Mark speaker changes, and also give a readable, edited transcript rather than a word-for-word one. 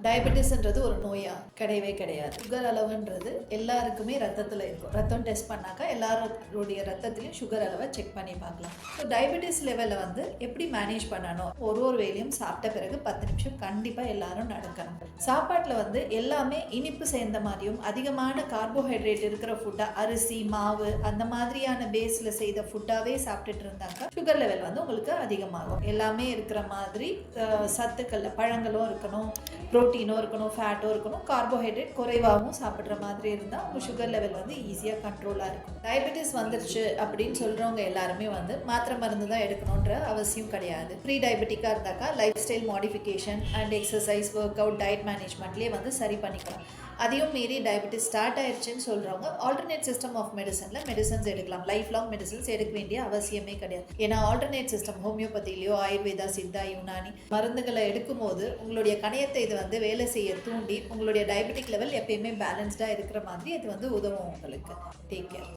Speaker 1: டயபெட்டிஸ்ன்றது ஒரு நோயா? கிடையவே கிடையாது. சுகர் அளவுன்றது எல்லாருக்குமே ரத்தத்தில் இருக்கும். ரத்தம் டெஸ்ட் பண்ணாக்கா எல்லாருடைய ரத்தத்திலையும் சுகர் அளவை செக் பண்ணி பார்க்கலாம். ஸோ டயபெட்டிஸ் லெவலில் வந்து எப்படி மேனேஜ் பண்ணணும்? ஒரு வேளையும் சாப்பிட்ட பிறகு 10 நிமிஷம் கண்டிப்பாக எல்லாரும் நடக்கணும். சாப்பாட்டில் வந்து எல்லாமே இனிப்பு சேர்ந்த மாதிரியும் அதிகமான கார்போஹைட்ரேட் இருக்கிற ஃபுட்டாக அரிசி மாவு அந்த மாதிரியான பேஸில் செய்த ஃபுட்டாகவே சாப்பிட்டுட்டு இருந்தாக்கா சுகர் லெவல் வந்து உங்களுக்கு அதிகமாகும். எல்லாமே இருக்கிற மாதிரி சத்துக்களில் பழங்களும் இருக்கணும், ப்ரோட்டீனும் இருக்கணும், ஃபேட்டும் இருக்கணும், கார்போஹைட்ரேட் குறைவாகவும் சாப்பிட்ற மாதிரி இருந்தால் உங்கள் சுகர் லெவல் வந்து ஈஸியாக கண்ட்ரோலாக இருக்கும். டயபெட்டிஸ் வந்துருச்சு அப்படின்னு சொல்கிறவங்க எல்லாருமே வந்து மாத்திரை மருந்து தான் எடுக்கணுன்ற அவசியம் கிடையாது. ப்ரீ டயபெட்டிக்காக இருந்தாக்கா life style modification and exercise, work out, diet மேனேஜ்மெண்ட்லேயே வந்து சரி பண்ணிக்கலாம். அதையும் மீறி டயபெட்டிஸ் ஸ்டார்ட் ஆயிடுச்சுன்னு சொல்கிறவங்க ஆல்டர்னேட் சிஸ்டம் ஆஃப் மெடிசன்ஸ் எடுக்கலாம். லைஃப் லாங் மெடிசன்ஸ் எடுக்க வேண்டிய அவசியமே கிடையாது. ஏன்னா ஆல்டர்னேட் சிஸ்டம் ஹோமியோபதியிலையோ ஆயுர்வேதா, சித்தா, யுனானி மருந்துகளை எடுக்கும்போது உங்களுடைய கணையத்தை இது வந்து வேலை செய்ய தூண்டி உங்களுடைய டயபெட்டிக் லெவல் எப்பயுமே பேலன்ஸ்டாக இருக்கிற மாதிரி அது வந்து உதவும் உங்களுக்கு. Take care.